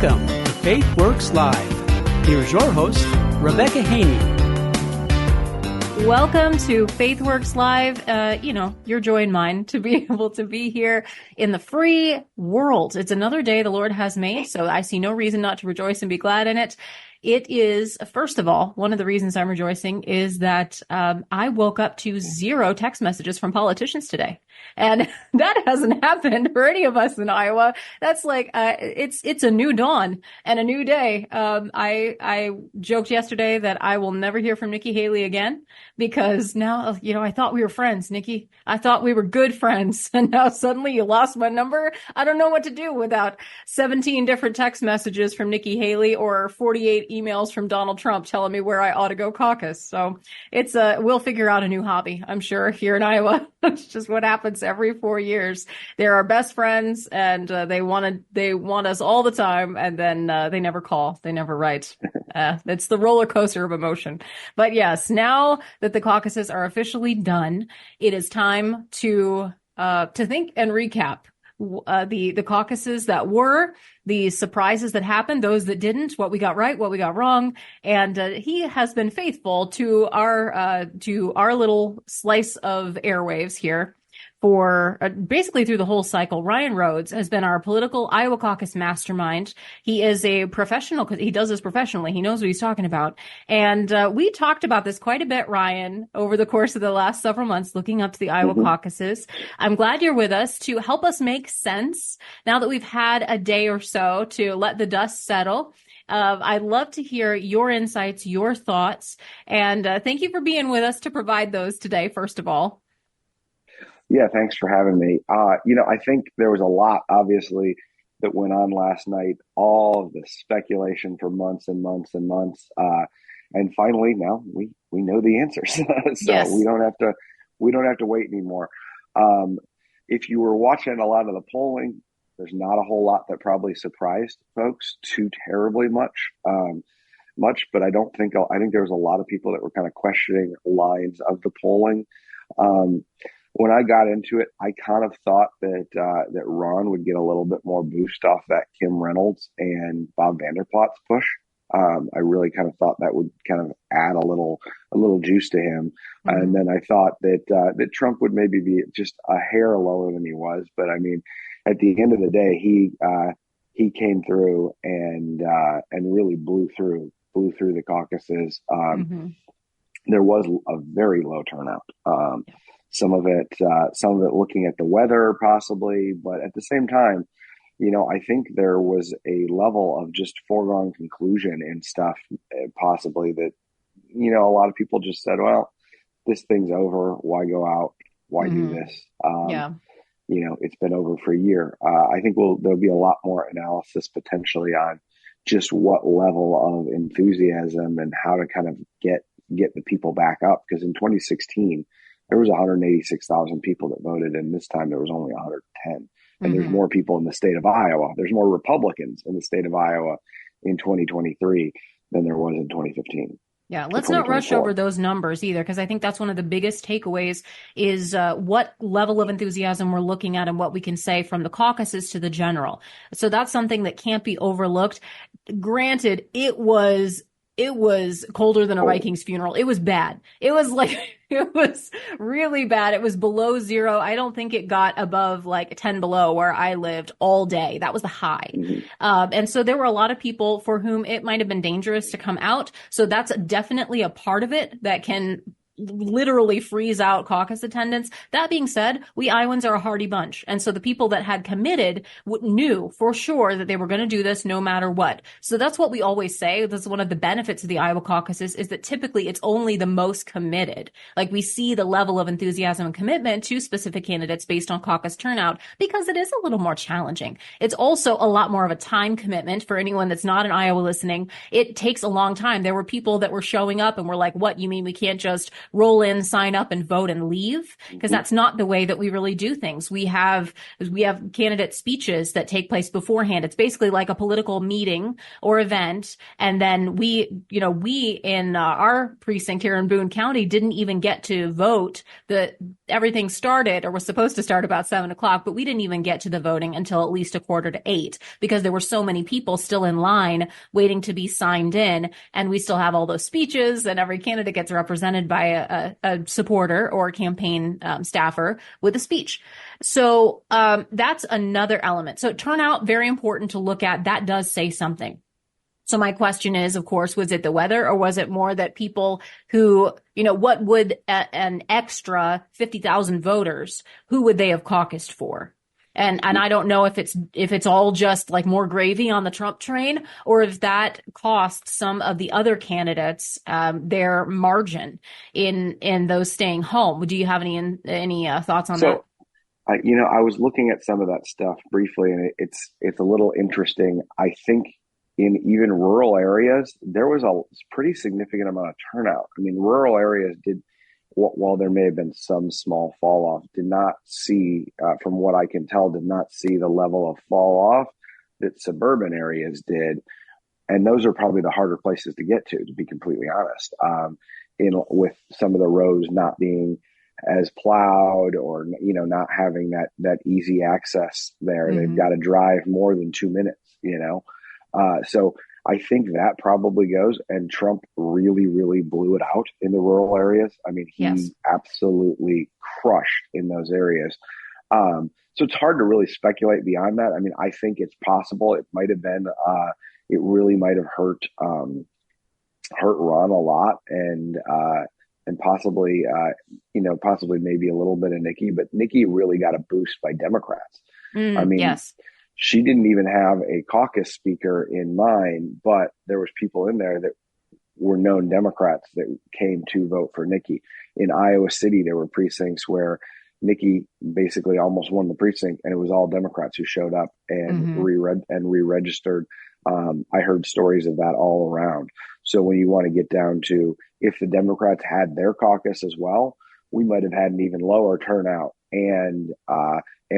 Welcome to Faith Works Live. Here's your host, Rebecca Haynie. Welcome to Faith Works Live. Your joy and mine to be able to be here in the free world. It's another day the Lord has made, so I see no reason not to rejoice and be glad in it. It is, first of all, one of the reasons I'm rejoicing is that I woke up to 0 text messages from politicians today. And that hasn't happened for any of us in Iowa. That's like, it's a new dawn and a new day. I joked yesterday that I will never hear from Nikki Haley again because now, I thought we were friends, Nikki. I thought we were good friends. And now suddenly you lost my number. I don't know what to do without 17 different text messages from Nikki Haley or 48 emails from Donald Trump telling me where I ought to go caucus. So we'll figure out a new hobby, I'm sure, here in Iowa. It's just what happens every 4 years. They're our best friends and they want us all the time. And then they never call. They never write. It's the roller coaster of emotion. But yes, now that the caucuses are officially done, it is time to think and recap the caucuses that were, the surprises that happened, those that didn't, what we got right, what we got wrong. And he has been faithful to our little slice of airwaves here for basically through the whole cycle. Ryan Rhodes has been our political Iowa caucus mastermind. He is a professional because he does this professionally. He knows what he's talking about. And we talked about this quite a bit, Ryan, over the course of the last several months, looking up to the Iowa caucuses. I'm glad you're with us to help us make sense now that we've had a day or so to let the dust settle. I'd love to hear your insights, your thoughts, and thank you for being with us to provide those today, first of all. Yeah, thanks for having me. I think there was a lot, obviously, that went on last night, all of the speculation for months and months and months. And finally, now we know the answers. So yes. we don't have to wait anymore. If you were watching a lot of the polling, there's not a whole lot that probably surprised folks too terribly much, but I think there was a lot of people that were kind of questioning lines of the polling. When I got into it, I kind of thought that Ron would get a little bit more boost off that Kim Reynolds and Bob Vanderplaat's push. I really kind of thought that would kind of add a little juice to him. Mm-hmm. And then I thought that Trump would maybe be just a hair lower than he was. But I mean, at the end of the day, he came through and really blew through the caucuses. There was a very low turnout. Some of it looking at the weather possibly, but at the same time, I think there was a level of just foregone conclusion and stuff possibly that, a lot of people just said, well, this thing's over. Why go out? Why do this? It's been over for a year. I think there'll be a lot more analysis potentially on just what level of enthusiasm and how to kind of get the people back up. Because in 2016, there was 186,000 people that voted, and this time there was only 110. And there's more people in the state of Iowa. There's more Republicans in the state of Iowa in 2023 than there was in 2015. Yeah, let's not rush over those numbers either, because I think that's one of the biggest takeaways is what level of enthusiasm we're looking at and what we can say from the caucuses to the general. So that's something that can't be overlooked. Granted, it was colder than a Vikings funeral. It was bad. It was really bad. It was below 0. I don't think it got above 10 below where I lived all day. That was the high. And so there were a lot of people for whom it might have been dangerous to come out. So that's definitely a part of it that can literally freeze out caucus attendance. That being said, we Iowans are a hardy bunch. And so the people that had committed knew for sure that they were going to do this no matter what. So that's what we always say. That's one of the benefits of the Iowa caucuses is that typically it's only the most committed. We see the level of enthusiasm and commitment to specific candidates based on caucus turnout because it is a little more challenging. It's also a lot more of a time commitment for anyone that's not in Iowa listening. It takes a long time. There were people that were showing up and were like, what, you mean we can't just roll in, sign up, and vote and leave, because that's not the way that we really do things. We have candidate speeches that take place beforehand. It's basically like a political meeting or event, and then we in our precinct here in Boone County didn't even get to vote. Everything started, or was supposed to start, about 7:00, but we didn't even get to the voting until at least 7:45, because there were so many people still in line waiting to be signed in, and we still have all those speeches, and every candidate gets represented by a supporter or a campaign staffer with a speech. So that's another element. So turnout, very important to look at. That does say something. So my question is, of course, was it the weather, or was it more that people who, what would an extra 50,000 voters, who would they have caucused for? And I don't know if it's all just like more gravy on the Trump train, or if that costs some of the other candidates their margin in those staying home. Do you have any thoughts on that? I was looking at some of that stuff briefly, and it's a little interesting. I think in even rural areas, there was a pretty significant amount of turnout. I mean, rural areas while there may have been some small fall off, did not see, from what I can tell, did not see the level of fall off that suburban areas did. And those are probably the harder places to get to be completely honest. With some of the roads not being as plowed, or, not having that easy access there. Mm-hmm. They've got to drive more than 2 minutes, so I think that probably goes, and Trump really, really blew it out in the rural areas. I mean, he absolutely crushed in those areas. So it's hard to really speculate beyond that. I mean, I think it's possible. It might have been, it really might have hurt Ron a lot, and possibly, possibly maybe a little bit of Nikki, but Nikki really got a boost by Democrats. I mean, yes. She didn't even have a caucus speaker in mind, but there was people in there that were known Democrats that came to vote for Nikki. In Iowa City, there were precincts where Nikki basically almost won the precinct, and it was all Democrats who showed up and re-registered. I heard stories of that all around. So when you want to get down to, if the Democrats had their caucus as well, we might have had an even lower turnout, and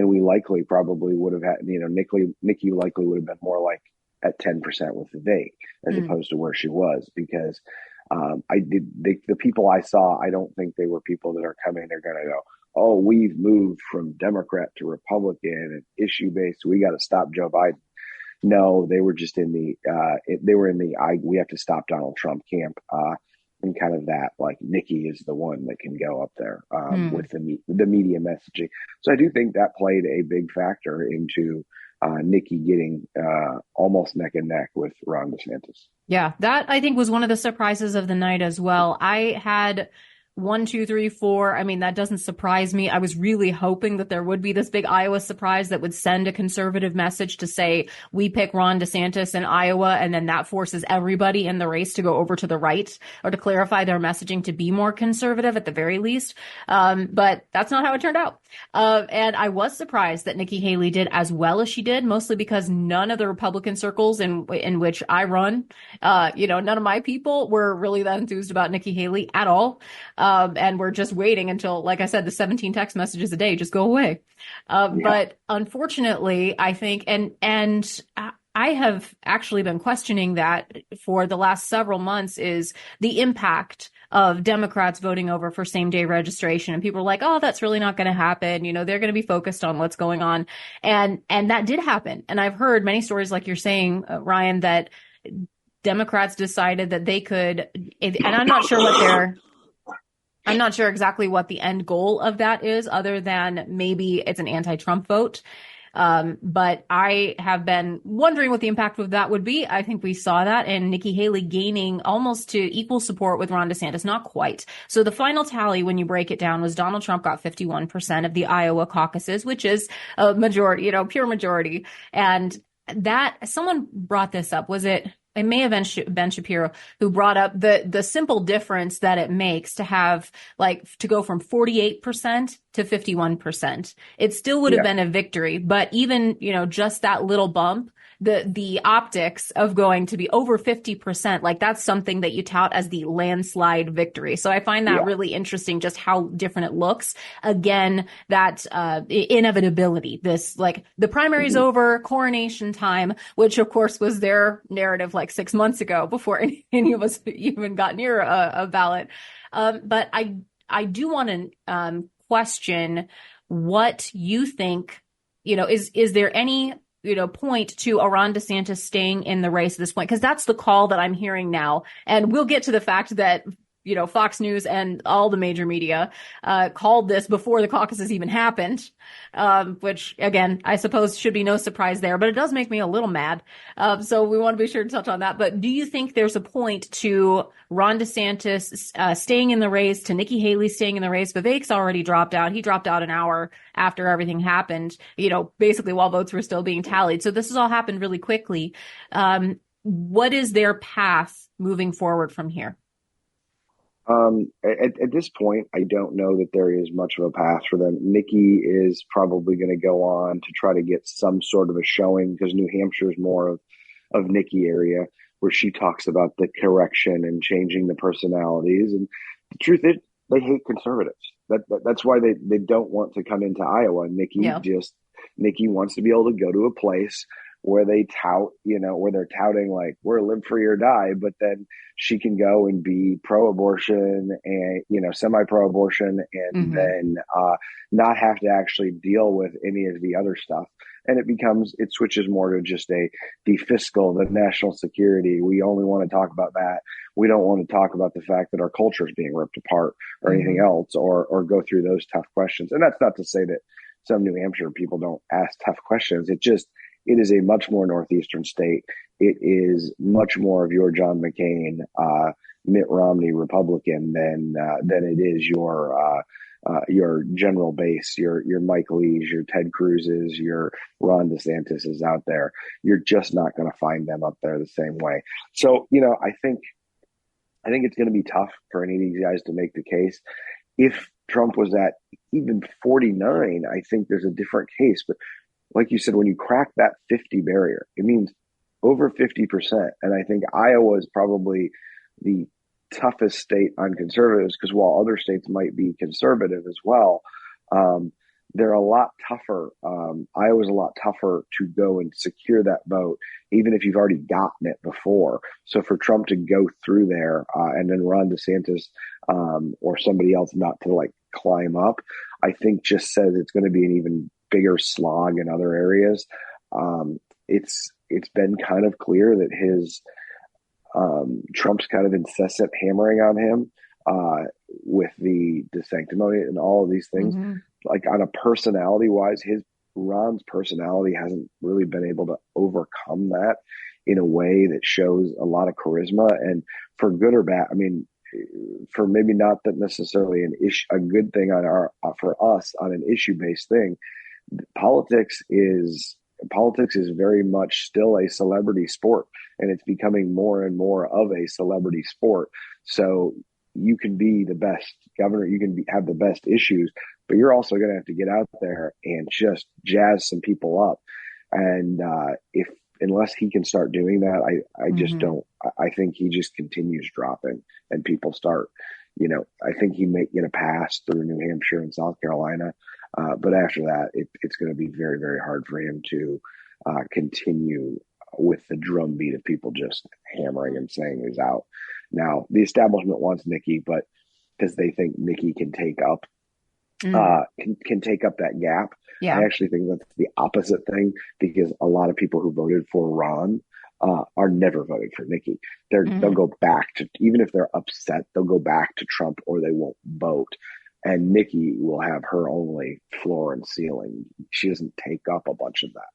we likely probably would have had, Nikki likely would have been more like at 10% with the date, as opposed to where she was, because the people I saw, I don't think they were people that are coming, they're going to go, oh, we've moved from Democrat to Republican and issue based, we got to stop Joe Biden. No, they were just we have to stop Donald Trump camp. And kind of that, like, Nikki is the one that can go up there with the media messaging. So I do think that played a big factor into Nikki getting almost neck and neck with Ron DeSantis. Yeah, that I think was one of the surprises of the night as well. I had 1, 2, 3, 4. I mean, that doesn't surprise me. I was really hoping that there would be this big Iowa surprise that would send a conservative message to say, we pick Ron DeSantis in Iowa, and then that forces everybody in the race to go over to the right, or to clarify their messaging to be more conservative at the very least. But that's not how it turned out. And I was surprised that Nikki Haley did as well as she did, mostly because none of the Republican circles in which I run, none of my people were really that enthused about Nikki Haley at all. And we're just waiting until, like I said, the 17 text messages a day just go away. But unfortunately, I think, and I have actually been questioning that for the last several months, is the impact of Democrats voting over for same day registration. And people are like, oh, that's really not going to happen. They're going to be focused on what's going on. And that did happen. And I've heard many stories, like you're saying, Ryan, that Democrats decided that they could, and I'm not sure exactly what the end goal of that is, other than maybe it's an anti-Trump vote. But I have been wondering what the impact of that would be. I think we saw that in Nikki Haley gaining almost to equal support with Ron DeSantis, not quite. So the final tally, when you break it down, was Donald Trump got 51% of the Iowa caucuses, which is a majority, pure majority. And that, someone brought this up. It may have been Ben Shapiro who brought up the simple difference that it makes to have, to go from 48% to 51%. It still would have been a victory, but even, just that little bump, the optics of going to be over 50%, like that's something that you tout as the landslide victory. So I find that really interesting, just how different it looks. Again, that inevitability, this like the primary's over, coronation time, which of course was their narrative like 6 months ago before any of us even got near a ballot. But I do want to question what you think, is there any point to Ron DeSantis staying in the race at this point? Because that's the call that I'm hearing now. And we'll get to the fact that, Fox News and all the major media called this before the caucuses even happened, which, again, I suppose should be no surprise there. But it does make me a little mad. So we want to be sure to touch on that. But do you think there's a point to Ron DeSantis staying in the race, to Nikki Haley staying in the race? Vivek's already dropped out. He dropped out an hour after everything happened, basically while votes were still being tallied. So this has all happened really quickly. What is their path moving forward from here? At this point, I don't know that there is much of a path for them. Nikki is probably going to go on to try to get some sort of a showing, because New Hampshire is more of Nikki area, where she talks about the correction and changing the personalities. And the truth is, they hate conservatives. That's why they don't want to come into Iowa. Nikki wants to be able to go to a place where they tout, where they're touting like we're live free or die, but then she can go and be pro-abortion and, semi-pro-abortion and then not have to actually deal with any of the other stuff. And it switches more to just the fiscal, the national security. We only want to talk about that. We don't want to talk about the fact that our culture is being ripped apart or anything else, or go through those tough questions. And that's not to say that some New Hampshire people don't ask tough questions. It is a much more northeastern state. It is much more of your John McCain, Mitt Romney Republican than it is your general base, your Mike Lees, your Ted Cruz's, your Ron DeSantis is out there. You're just not going to find them up there the same way. So, I think it's going to be tough for any of these guys to make the case. If Trump was at even 49, I think there's a different case. But like you said, when you crack that 50 barrier, it means over 50%. And I think Iowa is probably the toughest state on conservatives, because while other states might be conservative as well, they're a lot tougher. Iowa's a lot tougher to go and secure that vote, even if you've already gotten it before. So for Trump to go through there and then Ron DeSantis or somebody else not to climb up, I think just says it's going to be an even bigger slog in other areas. It's been kind of clear that his Trump's kind of incessant hammering on him with the sanctimony and all of these things, like on a personality wise, Ron's personality hasn't really been able to overcome that in a way that shows a lot of charisma. And for good or bad, I mean, for maybe not that necessarily a good thing for us on an issue based thing, politics is very much still a celebrity sport, and it's becoming more and more of a celebrity sport. So you can be the best governor, you can have the best issues, but you're also going to have to get out there and just jazz some people up. And unless he can start doing that, I just don't. I think he just continues dropping, and people start. I think he may get a pass through New Hampshire and South Carolina. But after that, it's going to be very, very hard for him to continue with the drumbeat of people just hammering and saying he's out. Now, the establishment wants Nikki, but because they think Nikki can take up can take up that gap. Yeah. I actually think that's the opposite thing, because a lot of people who voted for Ron are never voting for Nikki. They'll go back to, even if they're upset, they'll go back to Trump, or they won't vote. And Nikki will have her only floor and ceiling. She doesn't take up a bunch of that.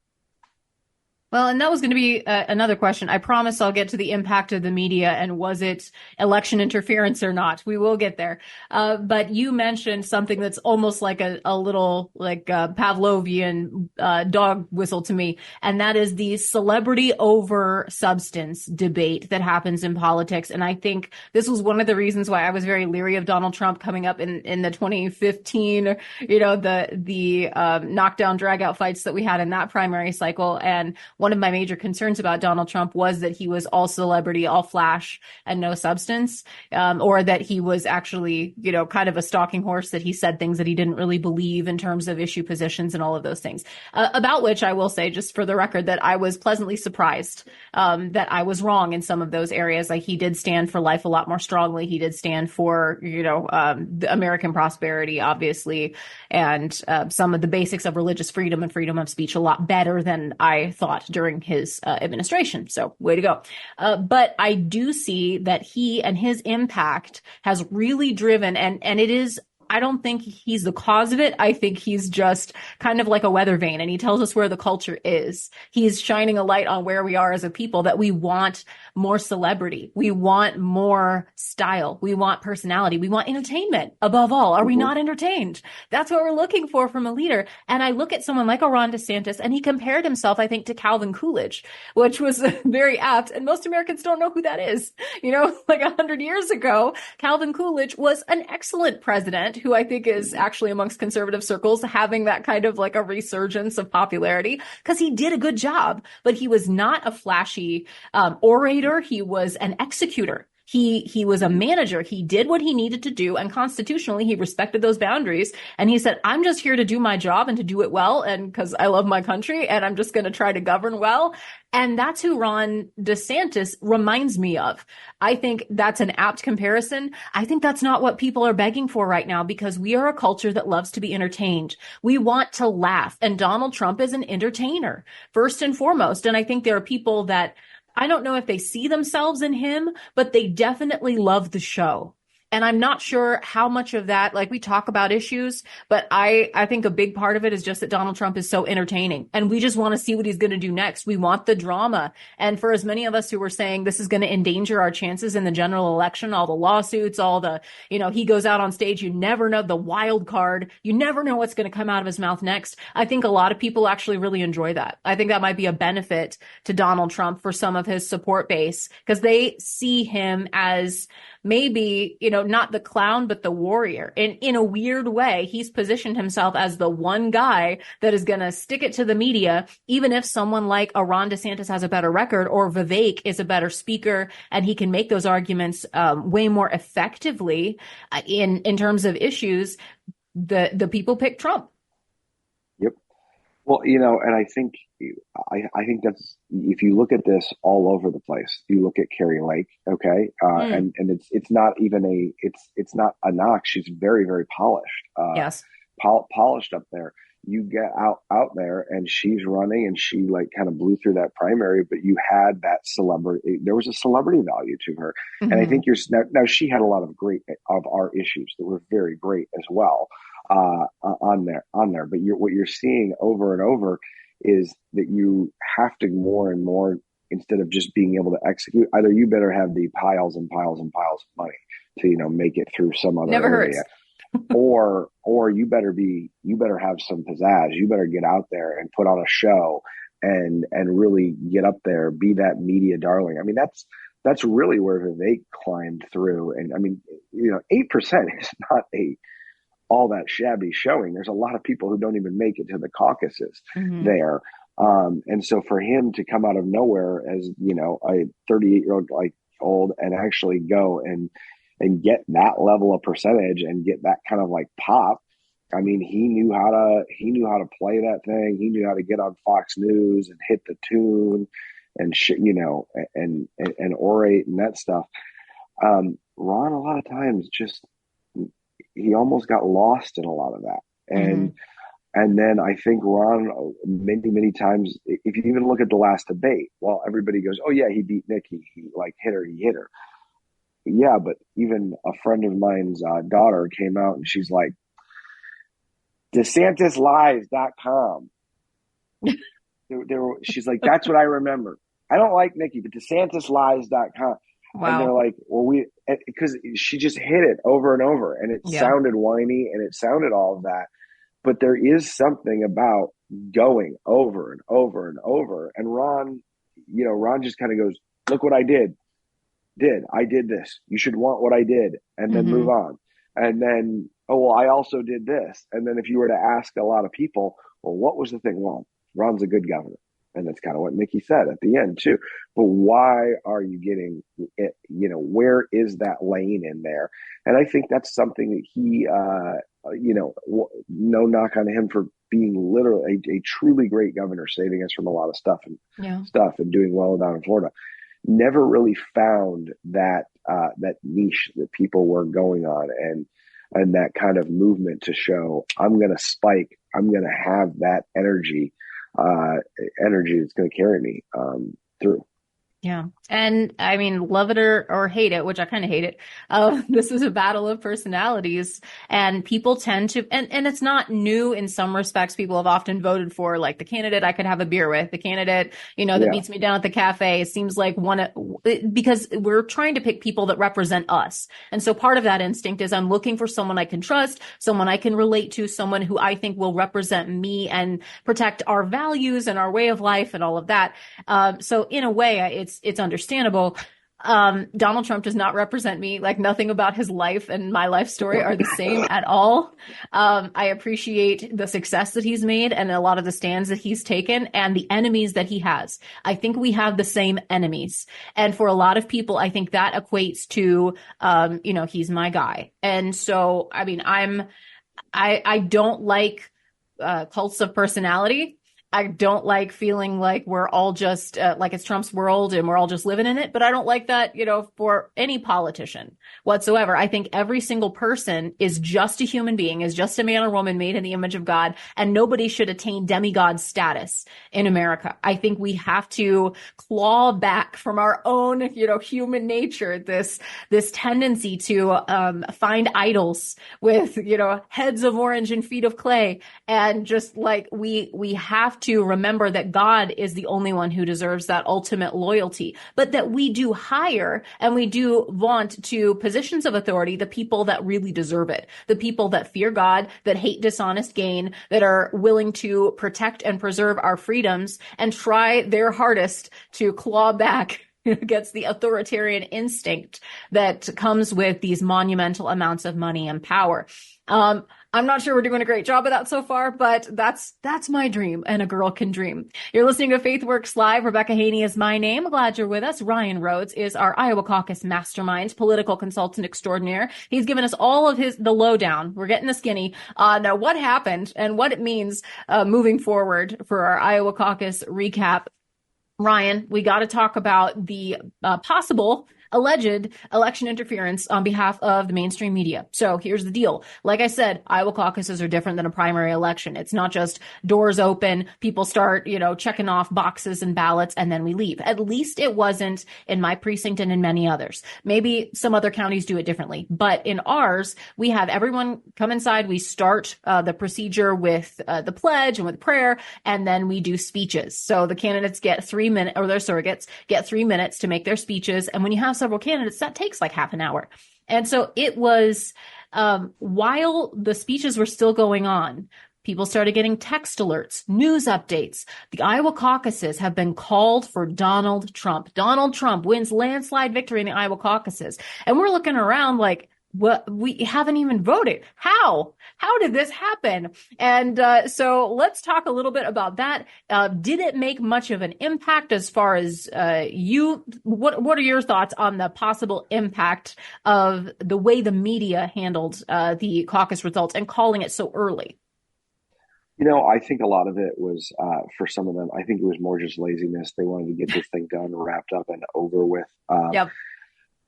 Well, and that was going to be another question. I promise I'll get to the impact of the media and was it election interference or not. We will get there. But you mentioned something that's almost like a little like Pavlovian dog whistle to me, and that is the celebrity over substance debate that happens in politics. And I think this was one of the reasons why I was very leery of Donald Trump coming up in the 2015, the knockdown drag out fights that we had in that primary cycle. And one of my major concerns about Donald Trump was that he was all celebrity, all flash, and no substance, or that he was actually, kind of a stalking horse, that he said things that he didn't really believe in terms of issue positions and all of those things. About which I will say, just for the record, that I was pleasantly surprised that I was wrong in some of those areas. Like, he did stand for life a lot more strongly. He did stand for, the American prosperity, obviously, and some of the basics of religious freedom and freedom of speech a lot better than I thought during his administration. So way to go. But I do see that he and his impact has really driven, and it is, I don't think he's the cause of it. I think he's just kind of like a weather vane, and he tells us where the culture is. He's shining a light on where we are as a people, that we want more celebrity. We want more style. We want personality. We want entertainment. Above all, are we not entertained? That's what we're looking for from a leader. And I look at someone like a Ron DeSantis, and he compared himself, I think, to Calvin Coolidge, which was very apt. And most Americans don't know who that is. Like 100 years ago, Calvin Coolidge was an excellent president, who I think is actually amongst conservative circles having that kind of like a resurgence of popularity, because he did a good job, but he was not a flashy orator. He was an executor. He was a manager. He did what he needed to do, and constitutionally he respected those boundaries. And he said, I'm just here to do my job and to do it well, and because I love my country, and I'm just going to try to govern well. And that's who Ron DeSantis reminds me of. I think that's an apt comparison. I think that's not what people are begging for right now, because we are a culture that loves to be entertained. We want to laugh. And Donald Trump is an entertainer, first and foremost. And I think there are people that, I don't know if they see themselves in him, but they definitely love the show. And I'm not sure how much of that, like, we talk about issues, but I think a big part of it is just that Donald Trump is so entertaining, and we just want to see what he's going to do next. We want the drama. And for as many of us who were saying this is going to endanger our chances in the general election, all the lawsuits, all the, he goes out on stage, you never know, the wild card, you never know what's going to come out of his mouth next. I think a lot of people actually really enjoy that. I think that might be a benefit to Donald Trump for some of his support base, because they see him as maybe, not the clown, but the warrior. In a weird way, he's positioned himself as the one guy that is going to stick it to the media, even if someone like a Ron DeSantis has a better record, or Vivek is a better speaker, and he can make those arguments way more effectively in terms of issues. The people pick Trump. Yep. Well, and I think that's, if you look at this all over the place, you look at Carrie Lake, okay, and it's not even it's not a knock. She's very, very polished. Yes, polished up there. You get out there, and she's running, and she like kind of blew through that primary. But you had that celebrity. There was a celebrity value to her, and I think now she had a lot of our issues that were very great as well on there. But what you're seeing over and over is that you have to more and more, instead of just being able to execute, either you better have the piles and piles and piles of money to, make it through some other area. or you better have some pizzazz. You better get out there and put on a show and really get up there, be that media darling. I mean, that's really where Vivek climbed through. And I mean, 8% is not all that shabby showing. There's a lot of people who don't even make it to the caucuses there. And so for him to come out of nowhere as, a 38-year-old and actually go and get that level of percentage and get that kind of like pop, I mean, he knew how to play that thing. He knew how to get on Fox News and hit the tune and and orate and that stuff. Ron, a lot of times, he almost got lost in a lot of that. And then I think Ron, many, many times, if you even look at the last debate, well, everybody goes, oh yeah, he beat Nikki. He hit her. Yeah, but even a friend of mine's daughter came out and she's like, DeSantisLies.com. She's like, that's what I remember. I don't like Nikki, but DeSantisLies.com. And they're Wow. like, well, because she just hit it over and over, and it Yeah. sounded whiny and it sounded all of that. But there is something about going over and over and over. And Ron just kind of goes, look what I did. I did this. You should want what I did, and then move on. And then, oh, well, I also did this. And then if you were to ask a lot of people, well, what was the thing? Well, Ron's a good governor. And that's kind of what Nikki said at the end too. But why are you getting it? Where is that lane in there? And I think that's something that he, no knock on him for being literally a truly great governor, saving us from a lot of stuff and doing well down in Florida. Never really found that niche that people were going on, and that kind of movement to show I'm going to spike, I'm going to have that energy that's going to carry me through. Yeah. And I mean, love it or hate it, which I kind of hate it. This is a battle of personalities, and people tend to, and it's not new in some respects. People have often voted for like the candidate I could have a beer with, the candidate, that meets me down at the cafe. It seems like because we're trying to pick people that represent us. And so part of that instinct is I'm looking for someone I can trust, someone I can relate to, someone who I think will represent me and protect our values and our way of life and all of that. So in a way, it's understandable. Donald Trump does not represent me. Like, nothing about his life and my life story are the same at all. I appreciate the success that he's made and a lot of the stands that he's taken and the enemies that he has. I think we have the same enemies. And for a lot of people, I think that equates to, he's my guy. And so, I mean, I don't like cults of personality. I don't like feeling like we're all just like it's Trump's world and we're all just living in it. But I don't like that, for any politician whatsoever. I think every single person is just a human being, is just a man or woman made in the image of God, and nobody should attain demigod status in America. I think we have to claw back from our own, human nature, this tendency to find idols with, heads of orange and feet of clay, and just like we have to remember that God is the only one who deserves that ultimate loyalty, but that we do hire and we do want to positions of authority the people that really deserve it, the people that fear God, that hate dishonest gain, that are willing to protect and preserve our freedoms and try their hardest to claw back against the authoritarian instinct that comes with these monumental amounts of money and power. I'm not sure we're doing a great job of that so far, but that's my dream, and a girl can dream. You're listening to FaithWorks Live. Rebecca Haynie is my name. Glad you're with us. Ryan Rhodes is our Iowa Caucus mastermind, political consultant extraordinaire. He's given us all of the lowdown. We're getting the skinny on what happened and what it means moving forward for our Iowa Caucus recap. Ryan, we got to talk about the possible alleged election interference on behalf of the mainstream media. So here's the deal. Like I said, Iowa caucuses are different than a primary election. It's not just doors open, people start, checking off boxes and ballots, and then we leave. At least it wasn't in my precinct and in many others. Maybe some other counties do it differently. But in ours, we have everyone come inside. We start the procedure with the pledge and with prayer, and then we do speeches. So the candidates get 3 minutes, or their surrogates get 3 minutes to make their speeches. And when you have several candidates, that takes like half an hour. And so it was, while the speeches were still going on, people started getting text alerts, news updates. The Iowa caucuses have been called for Donald Trump. Donald Trump wins landslide victory in the Iowa caucuses. And we're looking around like, what? We haven't even voted. How did this happen? And so let's talk a little bit about that. Did it make much of an impact as far as what are your thoughts on the possible impact of the way the media handled the caucus results and calling it so early? I think a lot of it was, for some of them, I think it was more just laziness. They wanted to get this thing done, wrapped up, and over with. Yep.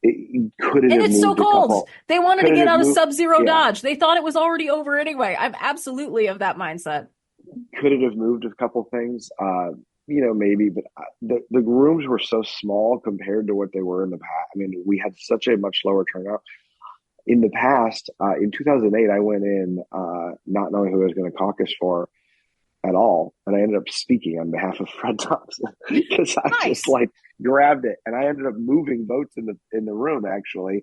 And it's so cold. They wanted to get out of sub-zero Dodge. They thought it was already over anyway. I'm absolutely of that mindset. Could it have moved a couple things? Maybe, but the rooms were so small compared to what they were in the past. I mean, we had such a much lower turnout. In the past, in 2008, I went in not knowing who I was going to caucus for. at all. And I ended up speaking on behalf of Fred Thompson because I Nice. just like grabbed it, and I ended up moving votes in the room actually,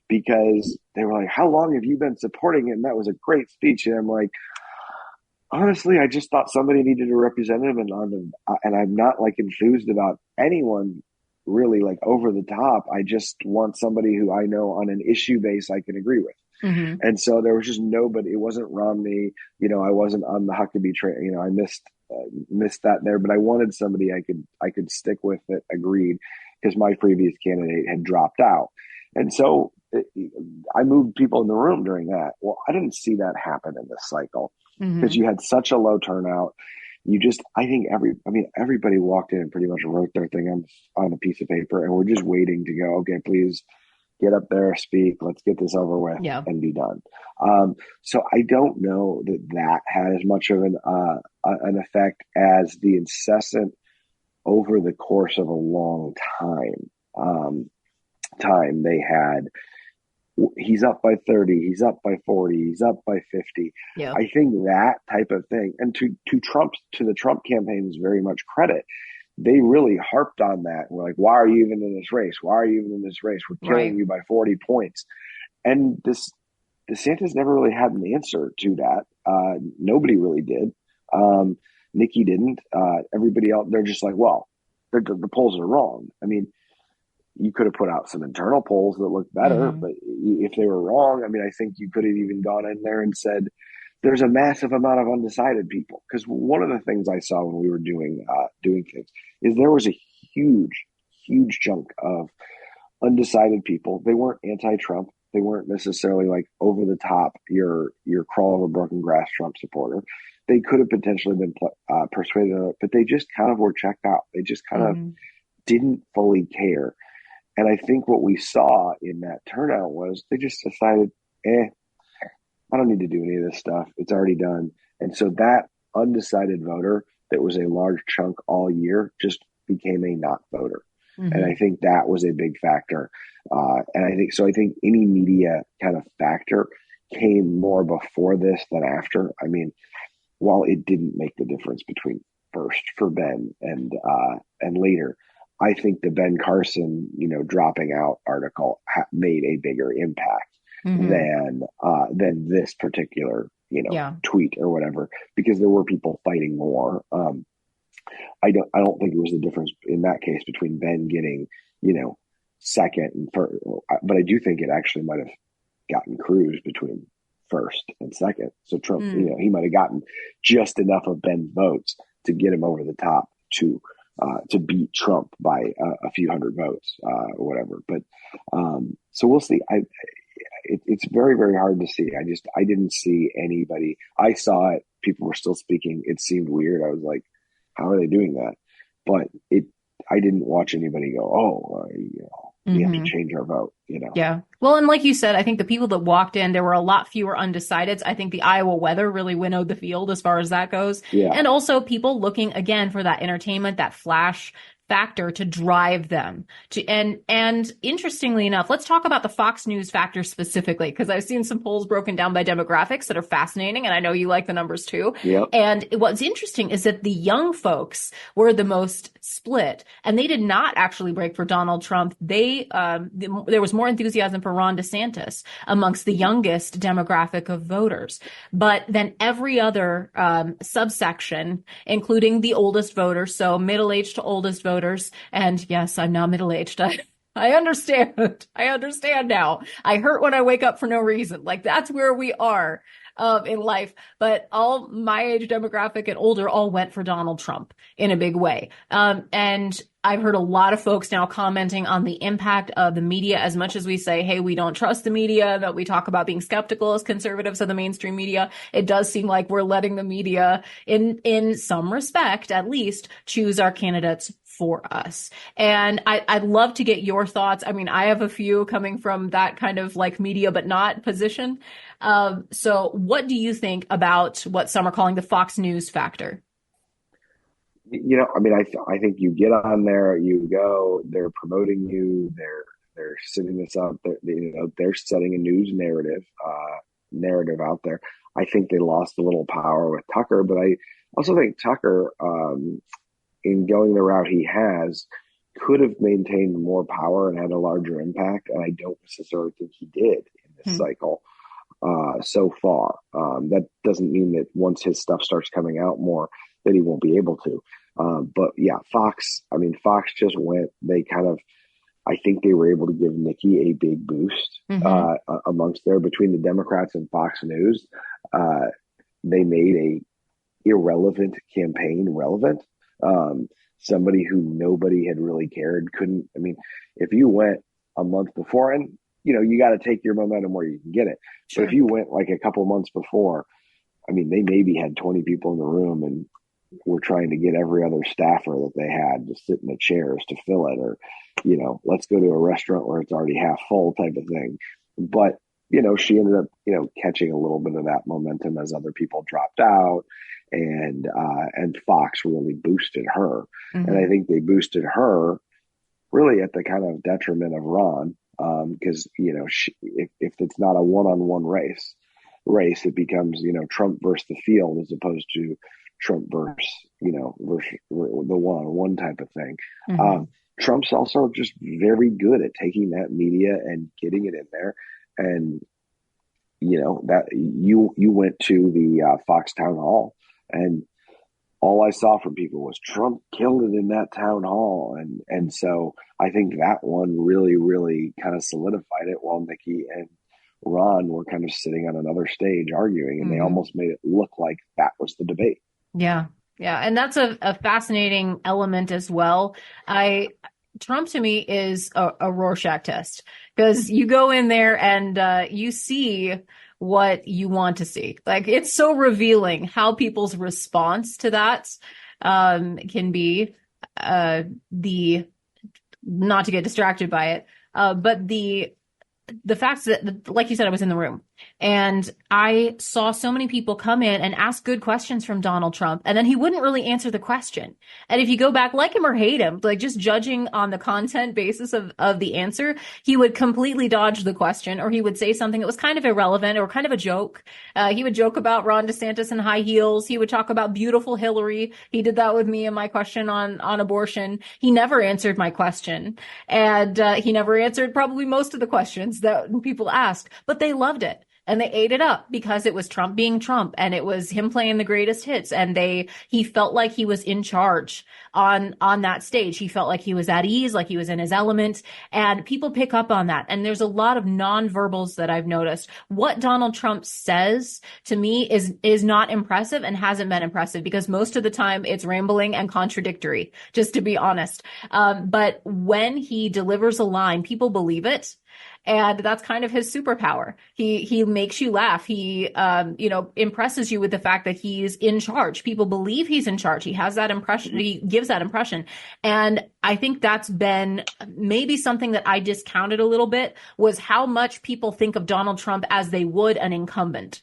because they were like, "How long have you been supporting it?" And that was a great speech. And I'm like, honestly, I just thought somebody needed a representative, and I'm not like enthused about anyone really like over the top. I just want somebody who I know on an issue base I can agree with. Mm-hmm. And so there was just nobody. It wasn't Romney. I wasn't on the Huckabee train. I missed that there, but I wanted somebody I could stick with that agreed, because my previous candidate had dropped out. And so I moved people in the room during that. Well, I didn't see that happen in this cycle, because you had such a low turnout. I think everybody walked in and pretty much wrote their thing on a piece of paper, and we're just waiting to go, okay, please get up there, speak, let's get this over with and be done. So I don't know that had as much of an effect as the incessant over the course of a long time they had. He's up by 30, he's up by 40, he's up by 50. Yeah. I think that type of thing, and to the Trump campaign's very much credit, they really harped on that. We're like, why are you even in this race? Why are you even in this race? We're killing you by 40 points. And DeSantis never really had an answer to that. Nobody really did. Nikki didn't. Everybody else, they're just like, well, the polls are wrong. I mean, you could have put out some internal polls that looked better, but if they were wrong, I mean, I think you could have even gone in there and said, there's a massive amount of undecided people. Because one of the things I saw when we were doing things is there was a huge chunk of undecided people. They weren't anti-Trump. They weren't necessarily like over the top, your crawl over broken grass Trump supporter. They could have potentially been persuaded of it, but they just kind of were checked out. They just kind of didn't fully care. And I think what we saw in that turnout was they just decided, I don't need to do any of this stuff. It's already done. And so that undecided voter that was a large chunk all year just became a not voter. And I think that was a big factor. And I think any media kind of factor came more before this than after. I mean, while it didn't make the difference between first for Ben and later, I think the Ben Carson, dropping out article made a bigger impact than this particular, tweet or whatever, because there were people fighting more. I don't think it was the difference in that case between Ben getting, second and first, but I do think it actually might have gotten Cruz between first and second. So Trump, he might have gotten just enough of Ben's votes to get him over the top to beat Trump by a few hundred votes, or whatever. But so we'll see. It's very, very hard to see. I didn't see anybody. I saw it. People were still speaking. It seemed weird. I was like, how are they doing that? But I didn't watch anybody go, we have to change our vote, Yeah. Well, and like you said, I think the people that walked in, there were a lot fewer undecideds. I think the Iowa weather really winnowed the field as far as that goes. Yeah. And also people looking again for that entertainment, that flash factor to drive them and interestingly enough, let's talk about the Fox News factor specifically, because I've seen some polls broken down by demographics that are fascinating, and I know you like the numbers too. Yep. And what's interesting is that the young folks were the most split, and they did not actually break for Donald Trump. There was more enthusiasm for Ron DeSantis amongst the youngest demographic of voters, but then every other subsection, including the oldest voters, so middle-aged to oldest voters. And yes, I'm now middle-aged. I understand. I understand now. I hurt when I wake up for no reason. Like that's where we are in life. But all my age demographic and older all went for Donald Trump in a big way. And I've heard a lot of folks now commenting on the impact of the media. As much as we say, hey, we don't trust the media, that we talk about being skeptical as conservatives of the mainstream media, it does seem like we're letting the media, in some respect at least, choose our candidates for us. And I'd love to get your thoughts. I mean, I have a few coming from that kind of like media, but not position. So what do you think about what some are calling the Fox News factor? I mean, I think you get on there, you go, they're promoting you, they're setting this up, they're setting a news narrative out there. I think they lost a little power with Tucker, but also think Tucker, in going the route he has, could have maintained more power and had a larger impact. And I don't necessarily think he did in this cycle so far. That doesn't mean that once his stuff starts coming out more that he won't be able to. But yeah, Fox just went, I think they were able to give Nikki a big boost amongst between the Democrats and Fox News. They made a irrelevant campaign relevant. Somebody who nobody had really cared if you went a month before, and you got to take your momentum where you can get it. Sure. But if you went like a couple months before, they maybe had 20 people in the room and were trying to get every other staffer that they had to sit in the chairs to fill it, or, let's go to a restaurant where it's already half full type of thing. But, she ended up, catching a little bit of that momentum as other people dropped out, and Fox really boosted her. Mm-hmm. And I think they boosted her really at the kind of detriment of Ron. Because, if it's not a one-on-one race, it becomes, Trump versus the field as opposed to Trump versus the one-on-one type of thing. Mm-hmm. Trump's also just very good at taking that media and getting it in there. And, that you went to the Fox town hall, and all I saw from people was Trump killed it in that town hall. And so I think that one really, really kind of solidified it, while Nikki and Ron were kind of sitting on another stage arguing, and they almost made it look like that was the debate. Yeah. Yeah. And that's a fascinating element as well. Trump to me is a Rorschach test, because you go in there and you see what you want to see. Like, it's so revealing how people's response to that can be not to get distracted by it, but the fact that, like you said, I was in the room and I saw so many people come in and ask good questions from Donald Trump, and then he wouldn't really answer the question. And if you go back, like him or hate him, like just judging on the content basis of the answer, he would completely dodge the question, or he would say something that was kind of irrelevant or kind of a joke. He would joke about Ron DeSantis in high heels. He would talk about beautiful Hillary. He did that with me and my question on abortion. He never answered my question. And he never answered probably most of the questions that people asked, but they loved it. And they ate it up because it was Trump being Trump, and it was him playing the greatest hits. And he felt like he was in charge on that stage. He felt like he was at ease, like he was in his element, and people pick up on that. And there's a lot of nonverbals that I've noticed. What Donald Trump says to me is not impressive and hasn't been impressive, because most of the time it's rambling and contradictory, just to be honest. But when he delivers a line, people believe it. And that's kind of his superpower. He makes you laugh. He, impresses you with the fact that he's in charge. People believe he's in charge. He has that impression. He gives that impression. And I think that's been maybe something that I discounted a little bit, was how much people think of Donald Trump as they would an incumbent.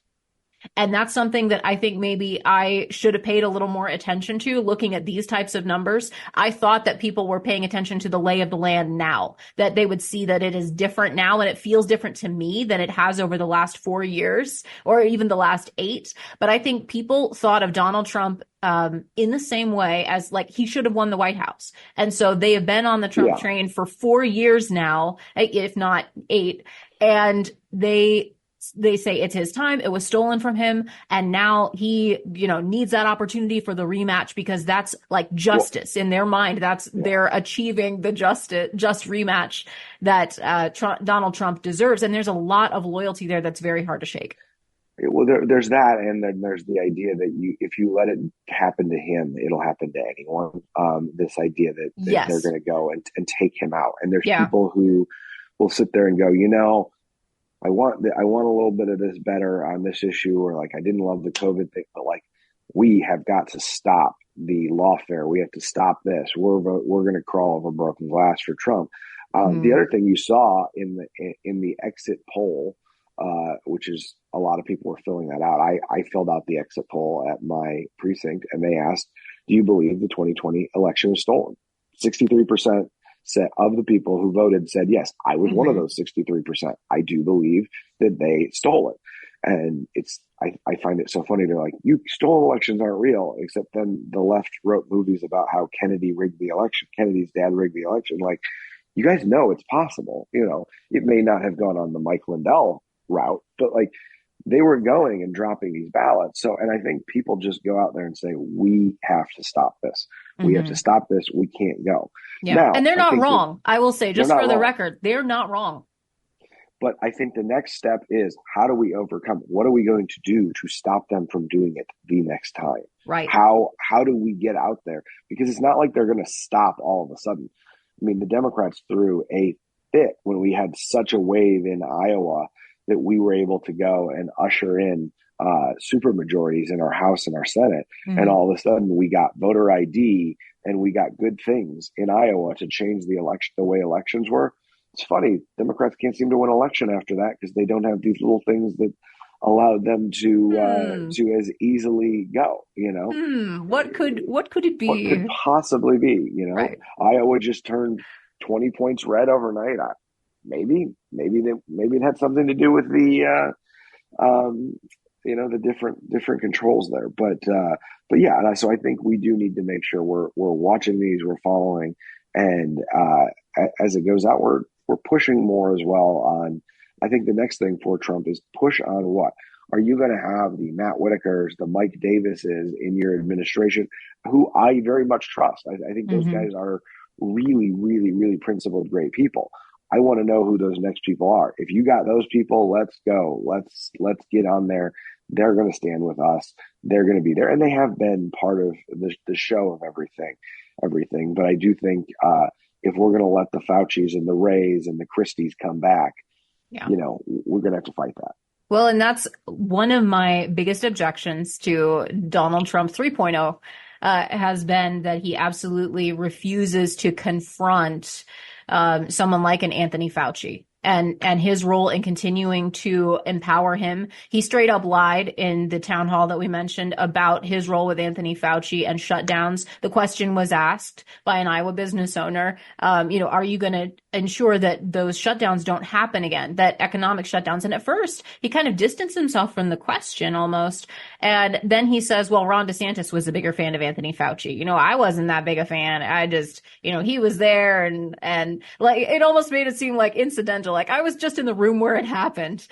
And that's something that I think maybe I should have paid a little more attention to, looking at these types of numbers. I thought that people were paying attention to the lay of the land now, that they would see that it is different now, and it feels different to me than it has over the last 4 years or even the last 8. But I think people thought of Donald Trump in the same way as, like, he should have won the White House. And so they have been on the Trump train for 4 years now, if not 8. And they say it's his time. It was stolen from him. And now he, needs that opportunity for the rematch, because that's like justice in their mind. They're achieving the just rematch that Donald Trump deserves. And there's a lot of loyalty there that's very hard to shake. Well, there's that. And then there's the idea that if you let it happen to him, it'll happen to anyone. This idea that they're going to go and take him out. And there's people who will sit there and go, I want a little bit of this better on this issue, or like, I didn't love the COVID thing, but like, we have got to stop the lawfare. We have to stop this. We're going to crawl over broken glass for Trump. The other thing you saw in the exit poll, which is a lot of people were filling that out. I filled out the exit poll at my precinct, and they asked, do you believe the 2020 election was stolen? 63% of the people who voted said, yes, I was one of those 63%. I do believe that they stole it. And I find it so funny. They're like, you stolen elections aren't real, except then the left wrote movies about how Kennedy rigged the election. Kennedy's dad rigged the election. Like, you guys know it's possible. It may not have gone on the Mike Lindell route, but like they were going and dropping these ballots. So, and I think people just go out there and say, we have to stop this. We have to stop this. We can't go. Yeah. Now, and they're not wrong. I will say, just for the record, they're not wrong. But I think the next step is, how do we overcome it? What are we going to do to stop them from doing it the next time? Right. How do we get out there? Because it's not like they're going to stop all of a sudden. I mean, the Democrats threw a fit when we had such a wave in Iowa that we were able to go and usher in supermajorities in our House and our Senate. And all of a sudden we got voter ID and we got good things in Iowa to change the way elections were. It's funny, Democrats can't seem to win an election after that because they don't have these little things that allowed them to as easily go. What could it be? What could possibly be? Right. Iowa just turned 20 points red overnight. Maybe it had something to do with the the different controls there. But yeah, so I think we do need to make sure we're watching these, we're following, and as it goes out, we're pushing more as well on. I think the next thing for Trump is push on what? Are you going to have the Matt Whitakers, the Mike Davises in your administration, who I very much trust? I think those guys are really, really, really principled, great people. I want to know who those next people are. If you got those people, let's go. Let's get on there. They're going to stand with us. They're going to be there. And they have been part of the show of everything. But I do think if we're going to let the Faucis and the Rays and the Christies come back, we're going to have to fight that. Well, and that's one of my biggest objections to Donald Trump 3.0 has been that he absolutely refuses to confront someone like an Anthony Fauci and his role in continuing to empower him. He straight up lied in the town hall that we mentioned about his role with Anthony Fauci and shutdowns. The question was asked by an Iowa business owner, are you going to ensure that those shutdowns don't happen again, that economic shutdowns? And at first, he kind of distanced himself from the question almost. And then he says, well, Ron DeSantis was a bigger fan of Anthony Fauci. I wasn't that big a fan. I just, he was there and like, it almost made it seem like incidental. Like I was just in the room where it happened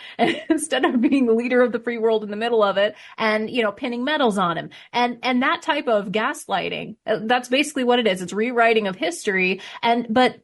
instead of being the leader of the free world in the middle of it and, pinning medals on him. And that type of gaslighting, that's basically what it is. It's rewriting of history. But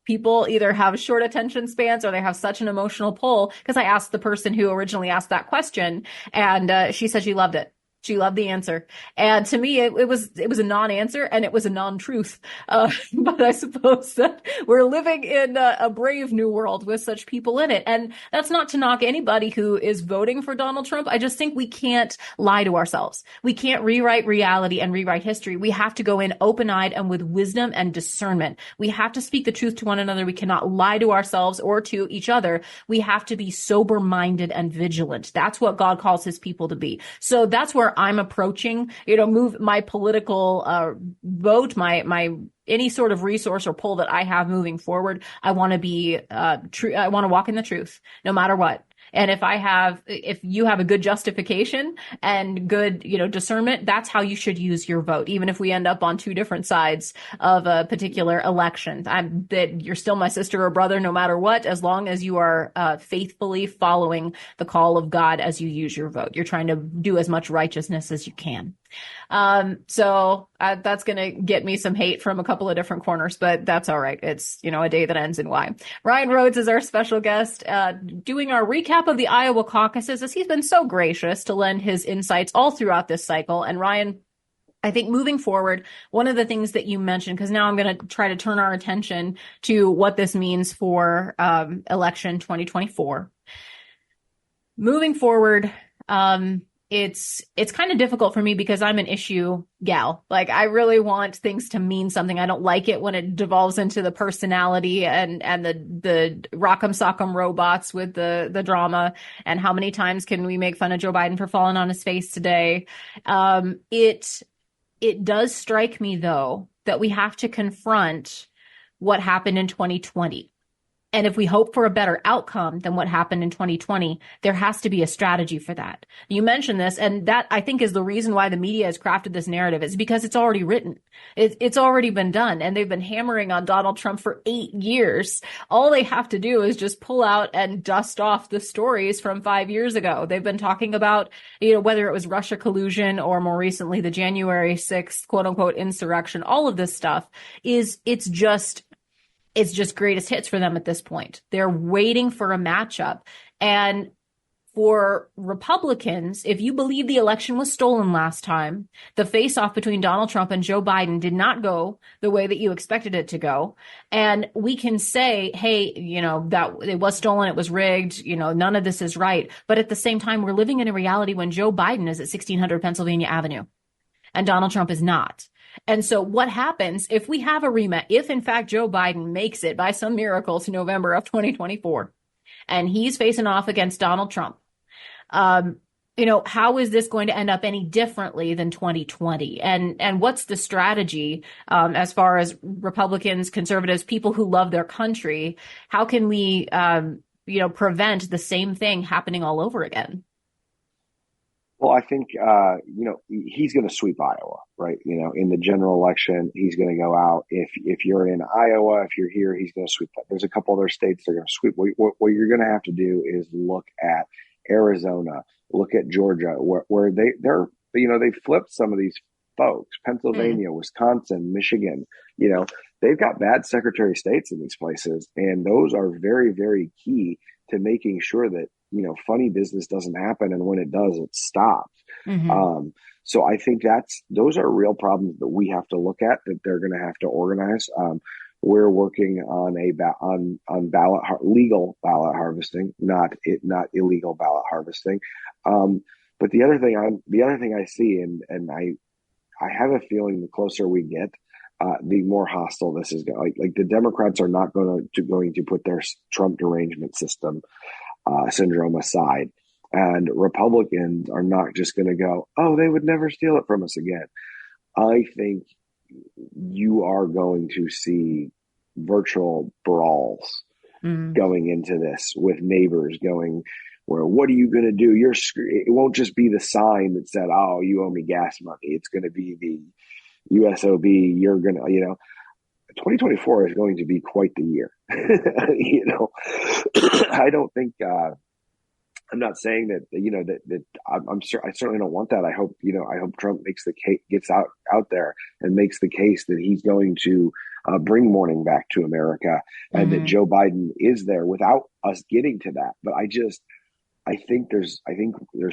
people either have short attention spans or they have such an emotional pull. Because I asked the person who originally asked that question and she said she loved it. She loved the answer. And to me, it was a non-answer and it was a non-truth. But I suppose that we're living in a brave new world with such people in it. And that's not to knock anybody who is voting for Donald Trump. I just think we can't lie to ourselves. We can't rewrite reality and rewrite history. We have to go in open-eyed and with wisdom and discernment. We have to speak the truth to one another. We cannot lie to ourselves or to each other. We have to be sober-minded and vigilant. That's what God calls his people to be. So that's where I'm approaching, move my political vote, my any sort of resource or pull that I have moving forward. I want to be true. I want to walk in the truth, no matter what. And if you have a good justification and good, discernment, that's how you should use your vote. Even if we end up on two different sides of a particular election, that you're still my sister or brother, no matter what, as long as you are faithfully following the call of God as you use your vote. You're trying to do as much righteousness as you can. So that's going to get me some hate from a couple of different corners, but that's all right. It's, a day that ends in Y. Ryan Rhodes is our special guest, doing our recap of the Iowa caucuses, as he's been so gracious to lend his insights all throughout this cycle. And Ryan, I think moving forward, one of the things that you mentioned, because now I'm going to try to turn our attention to what this means for election 2024. Moving forward, it's kind of difficult for me because I'm an issue gal. Like I really want things to mean something. I don't like it when it devolves into the personality and the rock'em sock'em robots with the drama. And how many times can we make fun of Joe Biden for falling on his face today? It does strike me though that we have to confront what happened in 2020. And if we hope for a better outcome than what happened in 2020, there has to be a strategy for that. You mentioned this, and that I think is the reason why the media has crafted this narrative, is because it's already written. It's already been done, and they've been hammering on Donald Trump for 8 years. All they have to do is just pull out and dust off the stories from 5 years ago. They've been talking about, whether it was Russia collusion or more recently the January 6th quote unquote insurrection. All of this stuff it's just greatest hits for them at this point. They're waiting for a matchup. And for Republicans, if you believe the election was stolen last time, the face-off between Donald Trump and Joe Biden did not go the way that you expected it to go. And we can say, hey, that it was stolen, it was rigged, none of this is right. But at the same time, we're living in a reality when Joe Biden is at 1600 Pennsylvania Avenue and Donald Trump is not. And so what happens if we have a rematch, if in fact Joe Biden makes it by some miracle to November of 2024 and he's facing off against Donald Trump? How is this going to end up any differently than 2020? And what's the strategy as far as Republicans, conservatives, people who love their country? How can we, prevent the same thing happening all over again? Well, I think, he's going to sweep Iowa, right? In the general election, he's going to go out. If you're in Iowa, if you're here, he's going to sweep that. There's a couple other states they're going to sweep. What you're going to have to do is look at Arizona, look at Georgia, where they flipped some of these folks, Pennsylvania, Wisconsin, Michigan, they've got bad Secretary of States in these places. And those are very, very key to making sure that, funny business doesn't happen. And when it does, it stops. Mm-hmm. So I think those are real problems that we have to look at, that they're going to have to organize. We're working on legal ballot harvesting, not illegal ballot harvesting. But the other thing I see, and I have a feeling the closer we get, the more hostile this is going. Like the Democrats are not going to put their Trump derangement syndrome aside, and Republicans are not just going to go, oh, they would never steal it from us again. I think you are going to see virtual brawls going into this, with neighbors going, where, what are you going to do? It won't just be the sign that said, oh, you owe me gas money. It's going to be the USOB. You're going to, 2024 is going to be quite the year. I don't think, I'm not saying that, that I'm sure, I certainly don't want that. I hope Trump makes the case, gets out there and makes the case that he's going to bring mourning back to America, and that Joe Biden is there without us getting to that. But I think there's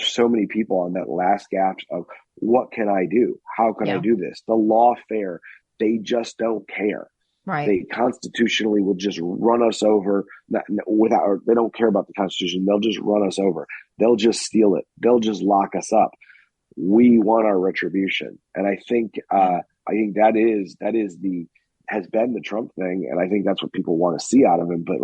so many people on that last gasp of, what can I do? How can I do this? The lawfare, they just don't care. Right. They constitutionally will just run us over they don't care about the Constitution. They'll just run us over. They'll just steal it. They'll just lock us up. We want our retribution. And I think that has been the Trump thing. And I think that's what people want to see out of him. But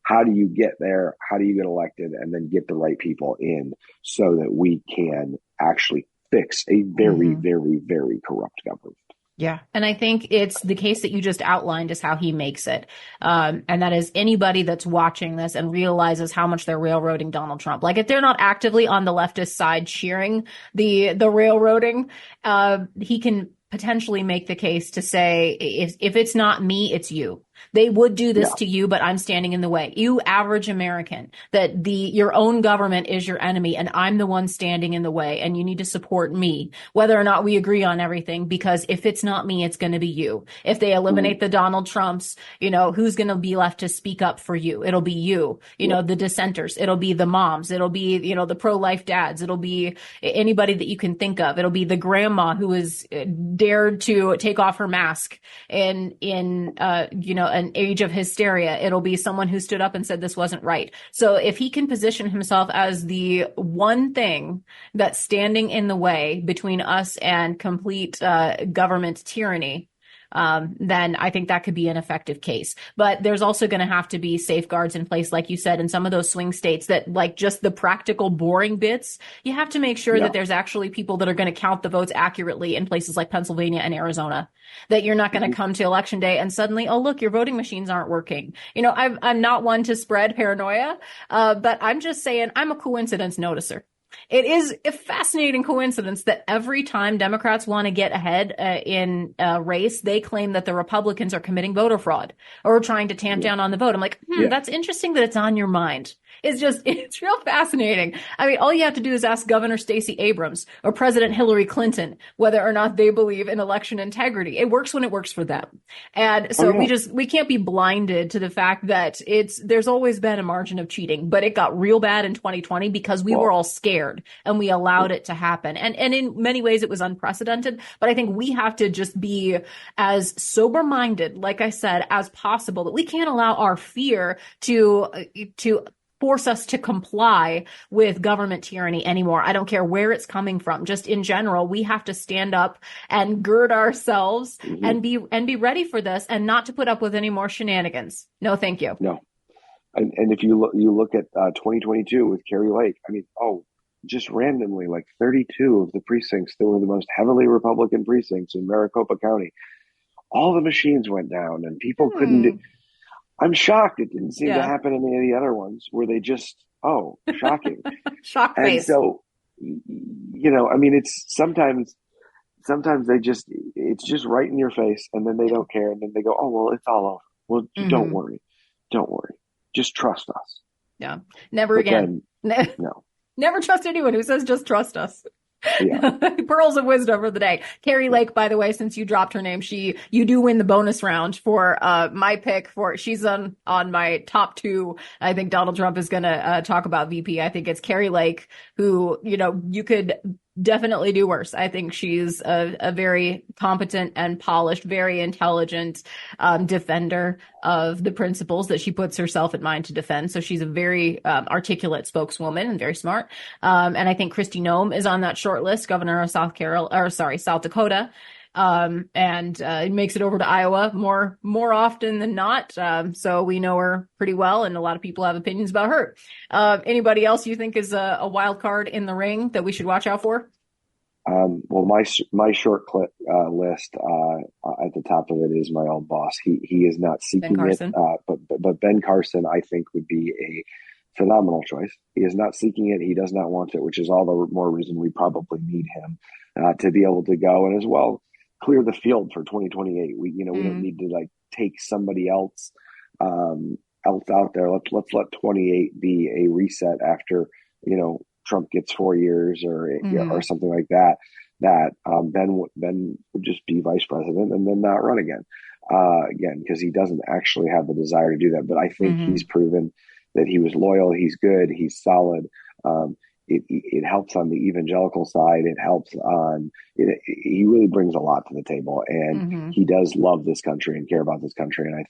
how do you get there? How do you get elected and then get the right people in so that we can actually fix a very, very, very corrupt government? Yeah. And I think it's the case that you just outlined is how he makes it. And that is, anybody that's watching this and realizes how much they're railroading Donald Trump. If they're not actively on the leftist side cheering the railroading, he can potentially make the case to say, if it's not me, it's you. They would do this to you, but I'm standing in the way. You average American, that your own government is your enemy, and I'm the one standing in the way, and you need to support me, whether or not we agree on everything, because if it's not me, it's going to be you. If they eliminate the Donald Trumps, who's going to be left to speak up for you? It'll be you, the dissenters. It'll be the moms. It'll be, the pro-life dads. It'll be anybody that you can think of. It'll be the grandma who is dared to take off her mask in an age of hysteria. It'll be someone who stood up and said this wasn't right. So if he can position himself as the one thing that's standing in the way between us and complete government tyranny, then I think that could be an effective case. But there's also going to have to be safeguards in place, like you said, in some of those swing states that, like, just the practical boring bits, you have to make sure that there's actually people that are going to count the votes accurately in places like Pennsylvania and Arizona, that you're not going to come to election day and suddenly, oh, look, your voting machines aren't working. I'm not one to spread paranoia, but I'm just saying I'm a coincidence noticer. It is a fascinating coincidence that every time Democrats want to get ahead in a race, they claim that the Republicans are committing voter fraud or trying to tamp down on the vote. I'm like, that's interesting that it's on your mind. It's real fascinating. I mean, all you have to do is ask Governor Stacey Abrams or President Hillary Clinton whether or not they believe in election integrity. It works when it works for them. And so we can't be blinded to the fact that there's always been a margin of cheating, but it got real bad in 2020 because we were all scared and we allowed it to happen. And in many ways it was unprecedented, but I think we have to just be as sober minded, like I said, as possible, that we can't allow our fear to force us to comply with government tyranny anymore. I don't care where it's coming from. Just in general, we have to stand up and gird ourselves and be ready for this, and not to put up with any more shenanigans. No, thank you. No. And if you look at 2022 with Carrie Lake, I mean, just randomly, like 32 of the precincts that were the most heavily Republican precincts in Maricopa County, all the machines went down and people couldn't do. I'm shocked it didn't seem to happen in any of the other ones where they just, shocking. Shock face. And so, I mean, it's sometimes it's just right in your face, and then they don't care. And then they go, oh, well, it's all over. Well, don't worry. Just trust us. Yeah. Never again. No. Never trust anyone who says just trust us. Yeah. Pearls of wisdom for the day. Carrie Lake, by the way, since you dropped her name, you do win the bonus round for my pick she's on my top two. I think Donald Trump is going to talk about VP. I think it's Carrie Lake, who, you could definitely do worse. I think she's a very competent and polished, very intelligent defender of the principles that she puts herself in mind to defend. So she's a very articulate spokeswoman and very smart. And I think Kristi Noem is on that short list, governor of South Dakota. And makes it over to Iowa more often than not. So we know her pretty well, and a lot of people have opinions about her. Anybody else you think is a wild card in the ring that we should watch out for? Well, my short clip list at the top of it is my old boss. He is not seeking it, but Ben Carson, I think, would be a phenomenal choice. He is not seeking it. He does not want it, which is all the more reason we probably need him to be able to go, and as well clear the field for 2028. We don't need to take somebody else out there. Let's let 28 be a reset after Trump gets 4 years or something like that. Ben would just be vice president and then not run again because he doesn't actually have the desire to do that. But I think he's proven that he was loyal. He's good. He's solid. It helps on the evangelical side. It helps on it. He really brings a lot to the table, and he does love this country and care about this country. And I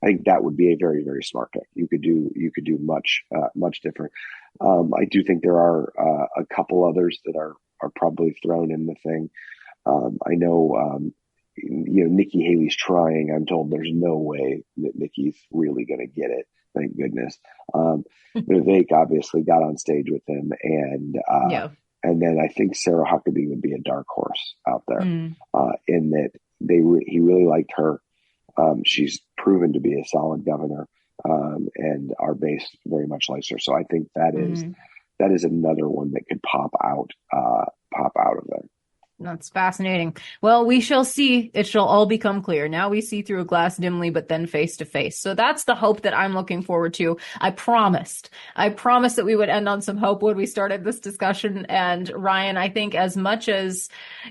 think that would be a very, very smart pick. You could do much different. I do think there are a couple others that are probably thrown in the thing. I know, Nikki Haley's trying. I'm told there's no way that Nikki's really going to get it. Thank goodness. Vivek obviously got on stage with him, and then I think Sarah Huckabee would be a dark horse out there in that he really liked her. She's proven to be a solid governor, and our base very much likes her. So I think that is another one that could pop out of there. That's fascinating. Well, we shall see. It shall all become clear. Now we see through a glass dimly, but then face to face. So that's the hope that I'm looking forward to. I promised that we would end on some hope when we started this discussion. And Ryan, I think as much as,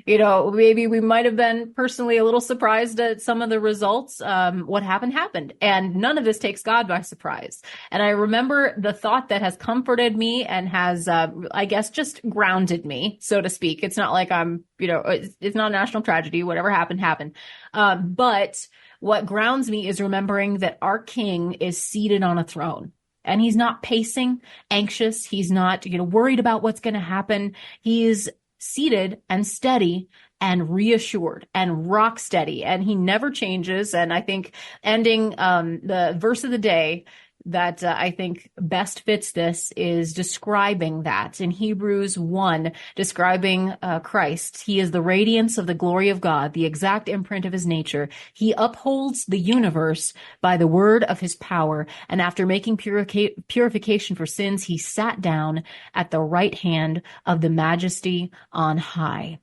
maybe we might have been personally a little surprised at some of the results, what happened. And none of this takes God by surprise. And I remember the thought that has comforted me and has, I guess, just grounded me, so to speak. It's not like I'm, it's not a national tragedy. Whatever happened. But what grounds me is remembering that our king is seated on a throne, and he's not pacing, anxious. He's not, worried about what's going to happen. He is seated and steady and reassured and rock steady, and he never changes. And I think ending the verse of the day that I think best fits this is describing that in Hebrews 1, describing Christ. He is the radiance of the glory of God, the exact imprint of his nature. He upholds the universe by the word of his power. And after making purification for sins, he sat down at the right hand of the majesty on high.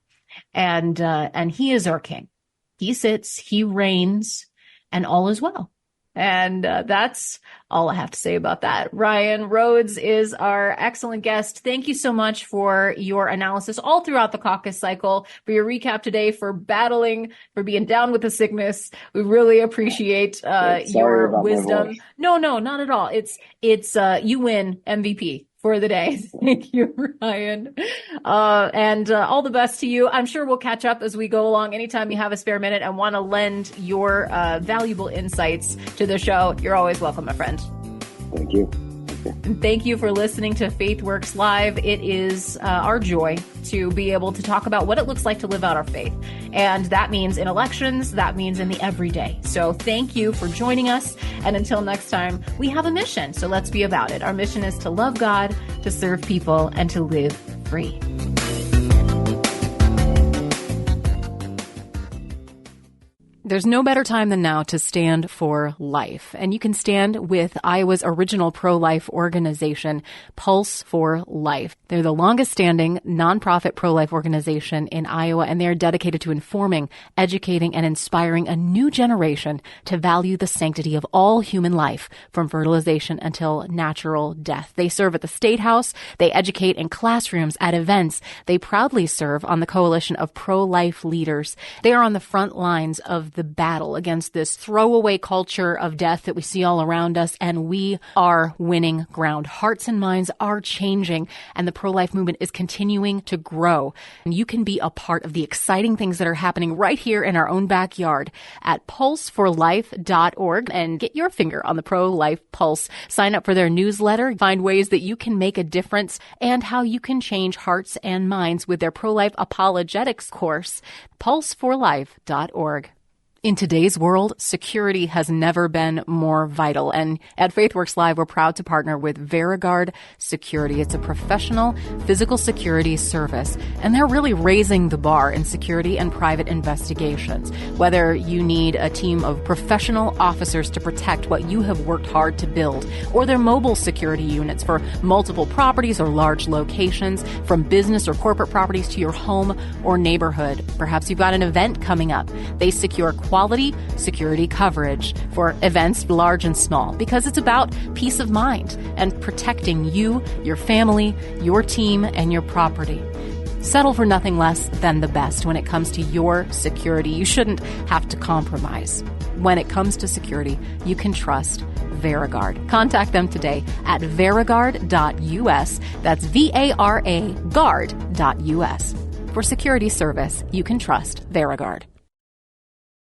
And he is our king. He sits, he reigns, and all is well. And that's all I have to say about that. Ryan Rhodes is our excellent guest. Thank you so much for your analysis all throughout the caucus cycle, for your recap today, for battling, for being down with the sickness. We really appreciate your wisdom. No, not at all. It's you win MVP for the day. Thank you, Ryan. And all the best to you. I'm sure we'll catch up as we go along. Anytime you have a spare minute and want to lend your valuable insights to the show, you're always welcome, my friend. Thank you. And thank you for listening to FaithWorks Live. It is our joy to be able to talk about what it looks like to live out our faith. And that means in elections, that means in the everyday. So thank you for joining us. And until next time, we have a mission. So let's be about it. Our mission is to love God, to serve people, and to live free. There's no better time than now to stand for life. And you can stand with Iowa's original pro-life organization, Pulse for Life. They're the longest standing nonprofit pro-life organization in Iowa, and they're dedicated to informing, educating, and inspiring a new generation to value the sanctity of all human life, from fertilization until natural death. They serve at the State House. They educate in classrooms, at events. They proudly serve on the coalition of pro-life leaders. They are on the front lines of the battle against this throwaway culture of death that we see all around us, and we are winning ground. Hearts and minds are changing, and the pro-life movement is continuing to grow. And you can be a part of the exciting things that are happening right here in our own backyard at pulseforlife.org, and get your finger on the pro-life pulse. Sign up for their newsletter, find ways that you can make a difference, and how you can change hearts and minds with their pro-life apologetics course, pulseforlife.org. In today's world, security has never been more vital. And at FaithWorks Live, we're proud to partner with VeriGuard Security. It's a professional physical security service, and they're really raising the bar in security and private investigations. Whether you need a team of professional officers to protect what you have worked hard to build, or their mobile security units for multiple properties or large locations, from business or corporate properties to your home or neighborhood. Perhaps you've got an event coming up. They secure quality security coverage for events large and small, because it's about peace of mind and protecting you, your family, your team, and your property. Settle for nothing less than the best when it comes to your security. You shouldn't have to compromise. When it comes to security, you can trust VeriGuard. Contact them today at veriguard.us. That's VARA guard.us. For security service, you can trust VeriGuard.